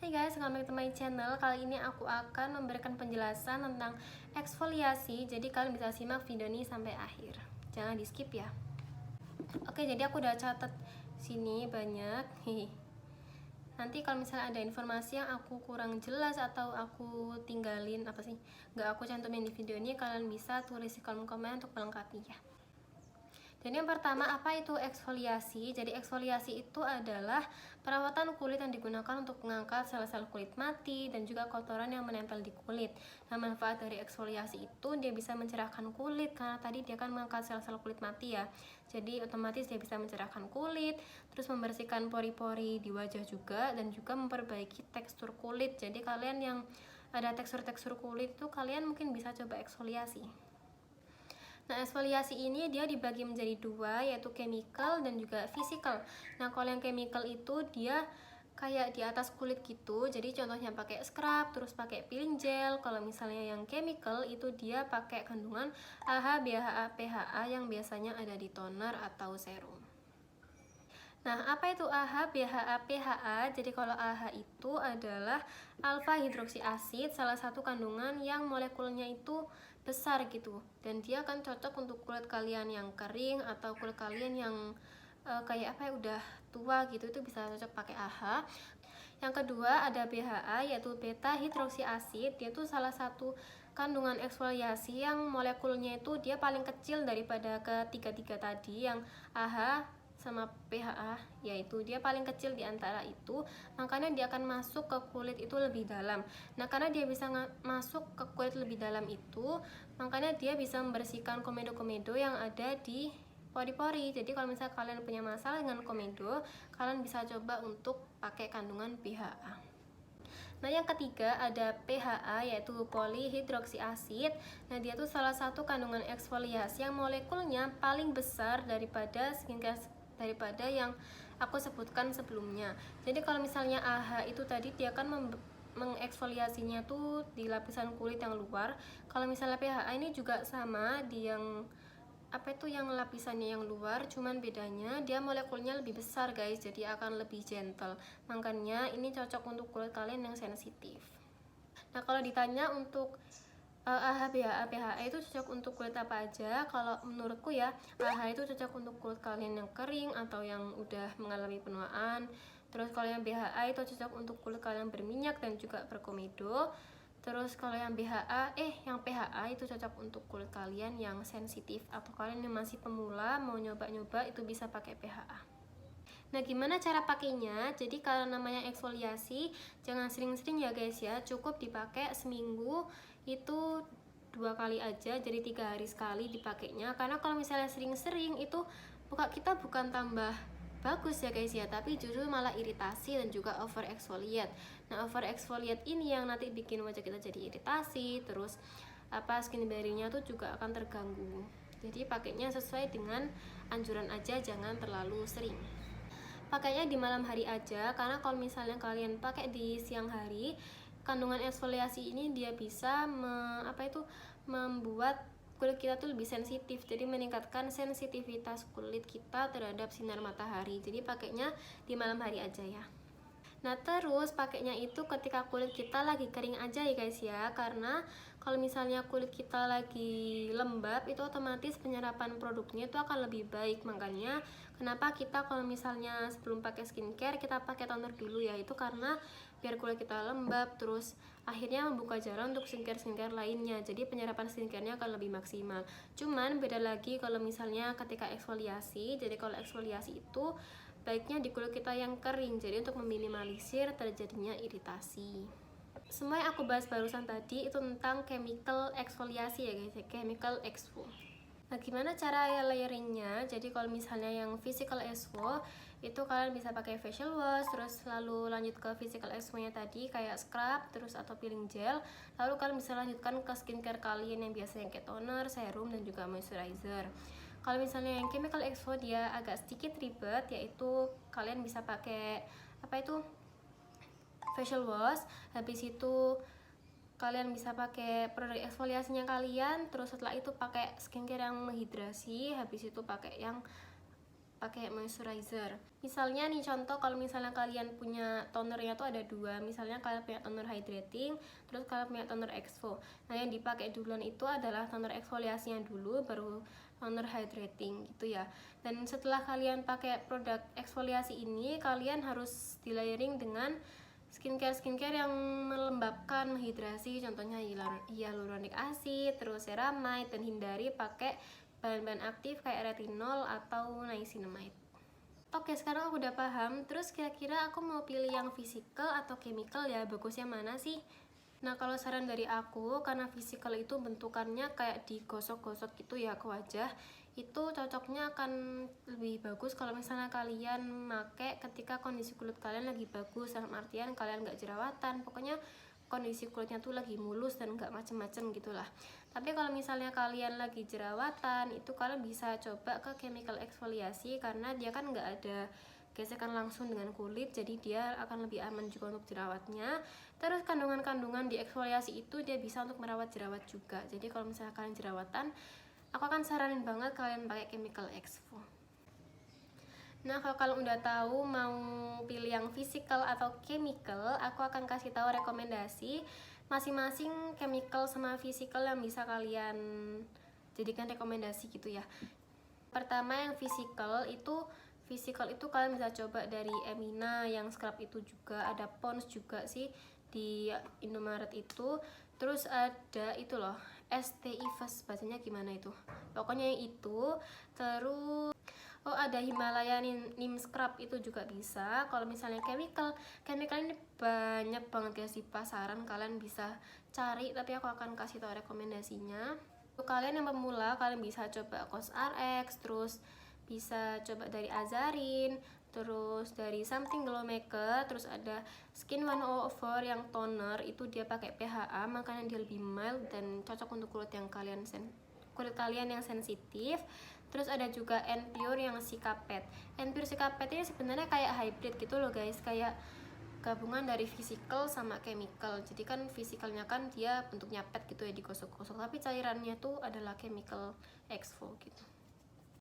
Hai guys, welcome back to my channel. Kali ini aku akan memberikan penjelasan tentang eksfoliasi. Jadi kalian bisa simak video ini sampai akhir. Jangan di skip ya. Oke, jadi aku udah catat sini banyak. Nanti kalau misalnya ada informasi yang aku kurang jelas atau aku tinggalin nggak aku cantumin di video ini, kalian bisa tulis di kolom komen untuk melengkapinya. Jadi yang pertama, apa itu eksfoliasi? Jadi eksfoliasi itu adalah perawatan kulit yang digunakan untuk mengangkat sel-sel kulit mati dan juga kotoran yang menempel di kulit. Nah, manfaat dari eksfoliasi itu dia bisa mencerahkan kulit karena tadi dia akan mengangkat sel-sel kulit mati ya. Jadi otomatis dia bisa mencerahkan kulit, terus membersihkan pori-pori di wajah juga, dan juga memperbaiki tekstur kulit. Jadi kalian yang ada tekstur-tekstur kulit tuh kalian mungkin bisa coba eksfoliasi. Nah, eksfoliasi ini dia dibagi menjadi dua, yaitu chemical dan juga physical. Nah, kalau yang chemical itu dia kayak di atas kulit gitu, jadi contohnya pakai scrub, terus pakai peeling gel. Kalau misalnya yang chemical itu dia pakai kandungan AHA, BHA, PHA yang biasanya ada di toner atau serum. Nah, apa itu AHA, BHA, PHA? Jadi kalau AHA itu adalah alpha hidroksi asid, salah satu kandungan yang molekulnya itu besar gitu, dan dia akan cocok untuk kulit kalian yang kering atau kulit kalian yang kayak apa ya, udah tua gitu, itu bisa cocok pakai AHA. Yang kedua ada BHA, yaitu beta hidroksi asid. Dia tuh salah satu kandungan eksfoliasi yang molekulnya itu dia paling kecil daripada ketiga-tiga tadi yang AHA sama PHA, yaitu dia paling kecil di antara itu, makanya dia akan masuk ke kulit itu lebih dalam. Nah, karena dia bisa masuk ke kulit lebih dalam itu, makanya dia bisa membersihkan komedo-komedo yang ada di pori-pori. Jadi kalau misalnya kalian punya masalah dengan komedo, kalian bisa coba untuk pakai kandungan PHA. Nah, yang ketiga ada PHA, yaitu polyhidroksiasid. Nah, dia tuh salah satu kandungan eksfoliasi yang molekulnya paling besar daripada yang aku sebutkan sebelumnya. Jadi kalau misalnya AHA itu tadi dia akan mengeksfoliasinya tuh di lapisan kulit yang luar. Kalau misalnya PHA ini juga sama di yang yang lapisannya yang luar, cuman bedanya dia molekulnya lebih besar guys, jadi akan lebih gentle. Makanya ini cocok untuk kulit kalian yang sensitif. Nah, kalau ditanya untuk AHA, BHA, PHA itu cocok untuk kulit apa aja? Kalau menurutku ya, AHA itu cocok untuk kulit kalian yang kering atau yang udah mengalami penuaan. Terus kalau yang BHA itu cocok untuk kulit kalian berminyak dan juga berkomedo. Terus kalau yang PHA itu cocok untuk kulit kalian yang sensitif atau kalian yang masih pemula mau nyoba-nyoba itu bisa pakai PHA. Nah, gimana cara pakainya? Jadi kalau namanya eksfoliasi jangan sering-sering ya guys ya, cukup dipakai seminggu itu 2 kali aja, jadi 3 hari sekali dipakainya. Karena kalau misalnya sering-sering itu kita bukan tambah bagus ya guys ya, tapi justru malah iritasi dan juga over exfoliate. Nah, over exfoliate ini yang nanti bikin wajah kita jadi iritasi, terus skin barrier-nya tuh juga akan terganggu. Jadi pakainya sesuai dengan anjuran aja, jangan terlalu sering. Pakainya di malam hari aja, karena kalau misalnya kalian pakai di siang hari, kandungan eksfoliasi ini dia bisa membuat kulit kita tuh lebih sensitif, jadi meningkatkan sensitivitas kulit kita terhadap sinar matahari. Jadi pakainya di malam hari aja ya. Nah, terus pakainya itu ketika kulit kita lagi kering aja ya guys ya, karena kalau misalnya kulit kita lagi lembab itu otomatis penyerapan produknya itu akan lebih baik. Makanya kenapa kita kalau misalnya sebelum pakai skincare kita pakai toner dulu ya, itu karena biar kulit kita lembab, terus akhirnya membuka jalan untuk skincare lainnya, jadi penyerapan skincare-nya akan lebih maksimal. Cuman beda lagi kalau misalnya ketika eksfoliasi. Jadi kalau eksfoliasi itu baiknya di kulit kita yang kering, jadi untuk meminimalisir terjadinya iritasi. Semua yang aku bahas barusan tadi itu tentang chemical eksfoliasi ya guys, chemical exfo. Nah, gimana cara layeringnya? Jadi kalau misalnya yang physical exfo itu kalian bisa pakai facial wash, terus lalu lanjut ke physical exfo-nya tadi kayak scrub, terus atau peeling gel. Lalu kalian bisa lanjutkan ke skincare kalian yang biasanya kayak toner, serum, dan juga moisturizer. Kalau misalnya yang chemical exfo dia agak sedikit ribet, yaitu kalian bisa pakai facial wash, habis itu kalian bisa pakai produk eksfoliasinya kalian, terus setelah itu pakai skincare yang menghidrasi, habis itu pakai yang pakai moisturizer. Misalnya nih contoh, kalau misalnya kalian punya tonernya tuh ada dua, misalnya kalian punya toner hydrating, terus kalian punya toner exfo. Nah yang dipakai duluan itu adalah toner eksfoliasinya dulu, baru toner hydrating gitu ya. Dan setelah kalian pakai produk eksfoliasi ini, kalian harus di layering dengan skincare yang melembabkan, menghidrasi, contohnya hyaluronic acid, terus ceramide, dan hindari pakai bahan-bahan aktif kayak retinol atau niacinamide. Oke, sekarang aku udah paham. Terus kira-kira aku mau pilih yang physical atau chemical ya, bagusnya mana sih? Nah kalau saran dari aku, karena physical itu bentukannya kayak digosok-gosok gitu ya ke wajah, itu cocoknya akan lebih bagus kalau misalnya kalian make ketika kondisi kulit kalian lagi bagus, dalam artian kalian gak jerawatan, pokoknya kondisi kulitnya tuh lagi mulus dan gak macem-macem gitulah. Tapi kalau misalnya kalian lagi jerawatan, itu kalian bisa coba ke chemical eksfoliasi, karena dia kan gak ada gesekan langsung dengan kulit, jadi dia akan lebih aman juga untuk jerawatnya. Terus kandungan-kandungan di eksfoliasi itu dia bisa untuk merawat jerawat juga. Jadi kalau misalnya kalian jerawatan, aku akan saranin banget kalian pakai chemical exfo. Nah kalau kalian udah tahu mau pilih yang physical atau chemical, aku akan kasih tahu rekomendasi masing-masing chemical sama physical yang bisa kalian jadikan rekomendasi gitu ya. Pertama yang physical itu kalian bisa coba dari Emina, yang scrub itu juga ada Pond's juga sih di Indomaret itu. Terus ada itu loh, STI Fast, bacanya gimana itu, pokoknya yang itu. Terus ada Himalaya Neem Scrub itu juga bisa. Kalau misalnya chemical ini banyak banget guys di pasaran, kalian bisa cari, tapi aku akan kasih tau rekomendasinya. Untuk kalian yang pemula, kalian bisa coba COSRX, terus bisa coba dari Azarin, terus dari Something Glow Maker, terus ada Skin 104 yang toner, itu dia pakai PHA, makanya dia lebih mild dan cocok untuk kulit kalian yang sensitif. Terus ada juga N-Pure yang Cicapatte. N-Pure Cicapatte ini sebenarnya kayak hybrid gitu loh guys, kayak gabungan dari physical sama chemical. Jadi kan physicalnya kan dia bentuknya pet gitu ya, digosok-gosok, tapi cairannya tuh adalah chemical exfo gitu.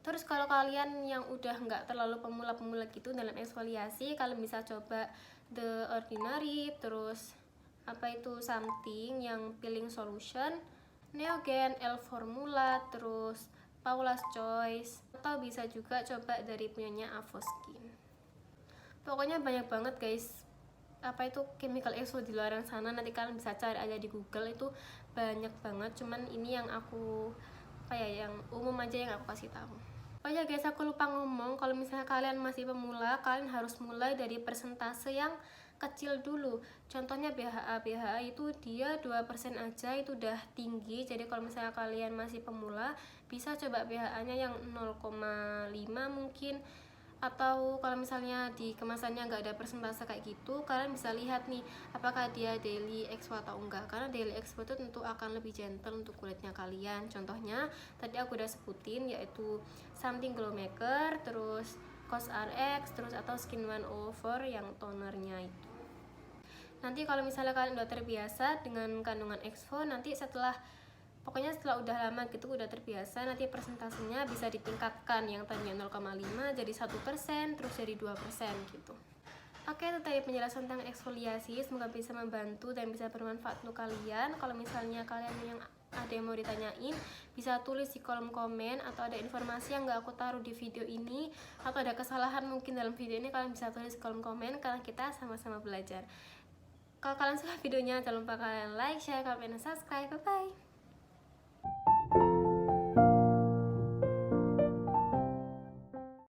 Terus kalau kalian yang udah nggak terlalu pemula-pemula gitu dalam eksfoliasi, kalian bisa coba The Ordinary, terus Something yang peeling solution, Neogen, L Formula, terus Paula's Choice, atau bisa juga coba dari punyanya Avoskin. Pokoknya banyak banget guys chemical exfo di luar sana, nanti kalian bisa cari aja di Google, itu banyak banget. Cuman ini yang aku yang umum aja yang aku kasih tahu. Oh ya guys, aku lupa ngomong, kalau misalnya kalian masih pemula, kalian harus mulai dari persentase yang kecil dulu. Contohnya BHA itu dia 2% aja, itu udah tinggi. Jadi kalau misalnya kalian masih pemula, bisa coba BHA-nya yang 0,5 mungkin. Atau kalau misalnya di kemasannya nggak ada persentase kayak gitu, kalian bisa lihat nih apakah dia daily exfo atau enggak, karena daily exfo itu tentu akan lebih gentle untuk kulitnya kalian. Contohnya tadi aku udah sebutin, yaitu Something Glow Maker, terus COSRX, terus atau Skin 104 yang tonernya itu. Nanti kalau misalnya kalian udah terbiasa dengan kandungan exfo, nanti setelah udah lama gitu, udah terbiasa, nanti persentasenya bisa ditingkatkan, yang tadinya 0,5 jadi 1%, terus jadi 2% gitu. Oke, itu tadi penjelasan tentang eksfoliasi, semoga bisa membantu dan bisa bermanfaat untuk kalian. Kalau misalnya kalian yang ada yang mau ditanyain, bisa tulis di kolom komen, atau ada informasi yang gak aku taruh di video ini, atau ada kesalahan mungkin dalam video ini, kalian bisa tulis di kolom komen, karena kita sama-sama belajar. Kalau kalian suka videonya, jangan lupa kalian like, share, comment, dan subscribe. Bye bye.